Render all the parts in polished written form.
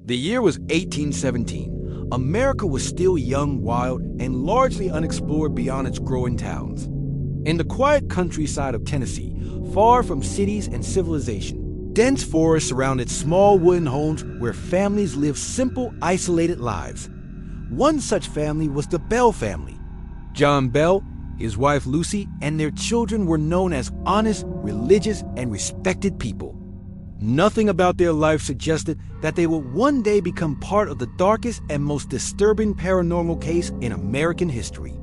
The year was 1817. America was still young, wild, and largely unexplored beyond its growing towns. In the quiet countryside of Tennessee, far from cities and civilization, dense forests surrounded small wooden homes where families lived simple, isolated lives. One such family was the Bell family. John Bell, his wife Lucy, and their children were known as honest, religious, and respected people. Nothing about their life suggested that they would one day become part of the darkest and most disturbing paranormal case in American history.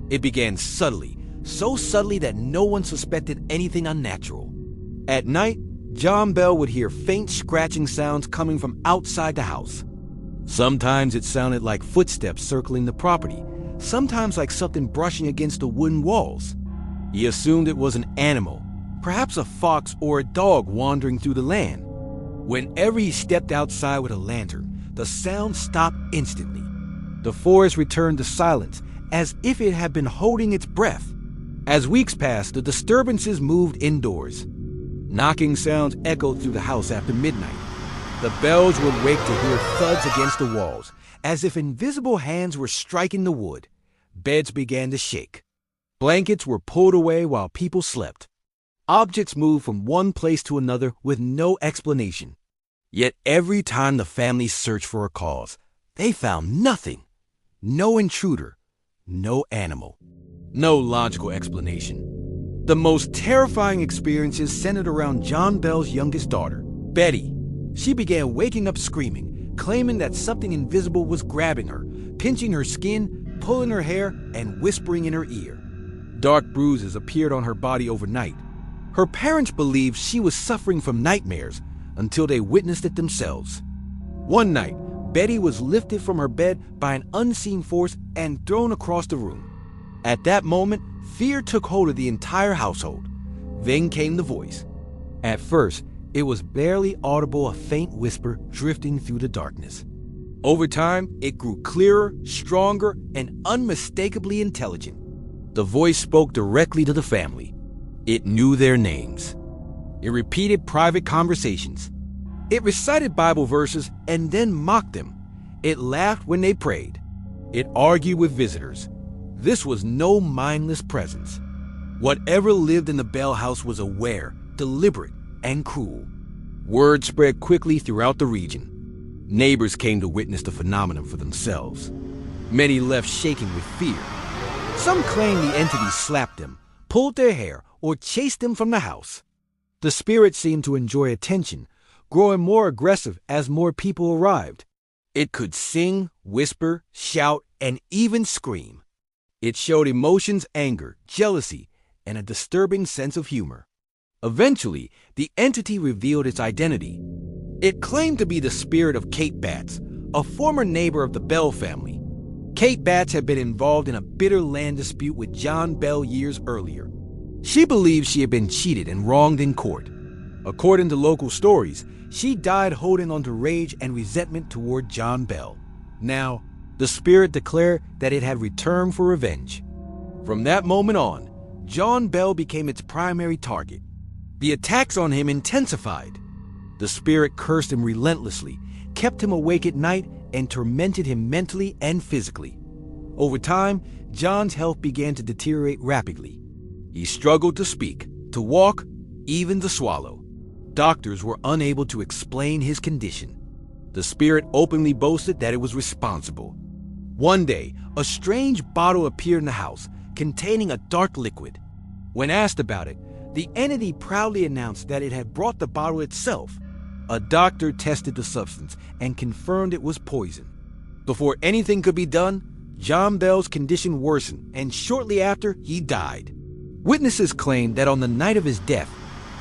It began subtly, so subtly that no one suspected anything unnatural. At night, John Bell would hear faint scratching sounds coming from outside the house. Sometimes it sounded like footsteps circling the property, sometimes like something brushing against the wooden walls. He assumed it was an animal, perhaps a fox or a dog wandering through the land. Whenever he stepped outside with a lantern, the sound stopped instantly. The forest returned to silence, as if it had been holding its breath. As weeks passed, the disturbances moved indoors. Knocking sounds echoed through the house after midnight. The Bells would wake to hear thuds against the walls, as if invisible hands were striking the wood. Beds began to shake. Blankets were pulled away while people slept. Objects moved from one place to another with no explanation. Yet every time the family searched for a cause, they found nothing. No intruder, no animal, no logical explanation. The most terrifying experiences centered around John Bell's youngest daughter, Betty. She began waking up screaming, claiming that something invisible was grabbing her, pinching her skin, pulling her hair, and whispering in her ear. Dark bruises appeared on her body overnight. Her parents believed she was suffering from nightmares until they witnessed it themselves. One night, Betty was lifted from her bed by an unseen force and thrown across the room. At that moment, fear took hold of the entire household. Then came the voice. At first, it was barely audible, a faint whisper drifting through the darkness. Over time, it grew clearer, stronger, and unmistakably intelligent. The voice spoke directly to the family. It knew their names. It repeated private conversations. It recited Bible verses and then mocked them. It laughed when they prayed. It argued with visitors. This was no mindless presence. Whatever lived in the Bell house was aware, deliberate, and cruel. Word spread quickly throughout the region. Neighbors came to witness the phenomenon for themselves. Many left shaking with fear. Some claimed the entity slapped them, pulled their hair, or chased them from the house. The spirit seemed to enjoy attention, growing more aggressive as more people arrived. It could sing, whisper, shout, and even scream. It showed emotions, anger, jealousy, and a disturbing sense of humor. Eventually, the entity revealed its identity. It claimed to be the spirit of Kate Batts, a former neighbor of the Bell family. Kate Batts had been involved in a bitter land dispute with John Bell years earlier. She believed she had been cheated and wronged in court. According to local stories, she died holding on to rage and resentment toward John Bell. Now, the spirit declared that it had returned for revenge. From that moment on, John Bell became its primary target. The attacks on him intensified. The spirit cursed him relentlessly, kept him awake at night, and tormented him mentally and physically. Over time, John's health began to deteriorate rapidly. He struggled to speak, to walk, even to swallow. Doctors were unable to explain his condition. The spirit openly boasted that it was responsible. One day, a strange bottle appeared in the house, containing a dark liquid. When asked about it, the entity proudly announced that it had brought the bottle itself. A doctor tested the substance and confirmed it was poison. Before anything could be done, John Bell's condition worsened, and shortly after, he died. Witnesses claimed that on the night of his death,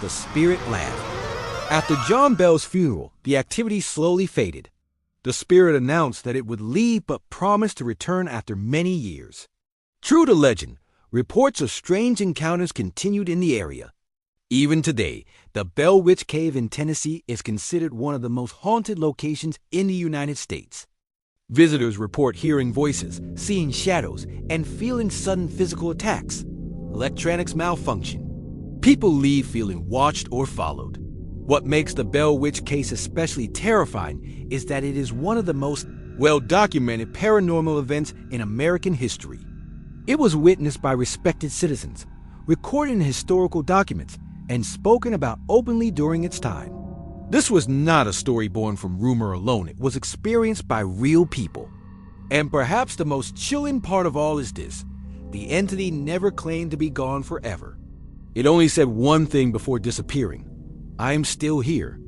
the spirit laughed. After John Bell's funeral, the activity slowly faded. The spirit announced that it would leave but promised to return after many years. True to legend, reports of strange encounters continued in the area. Even today, the Bell Witch Cave in Tennessee is considered one of the most haunted locations in the United States. Visitors report hearing voices, seeing shadows, and feeling sudden physical attacks. Electronics malfunction. People leave feeling watched or followed. What makes the Bell Witch case especially terrifying is that it is one of the most well-documented paranormal events in American history. It was witnessed by respected citizens, recorded in historical documents, and spoken about openly during its time. This was not a story born from rumor alone. It was experienced by real people. And perhaps the most chilling part of all is this: the entity never claimed to be gone forever. It only said one thing before disappearing: "I am still here."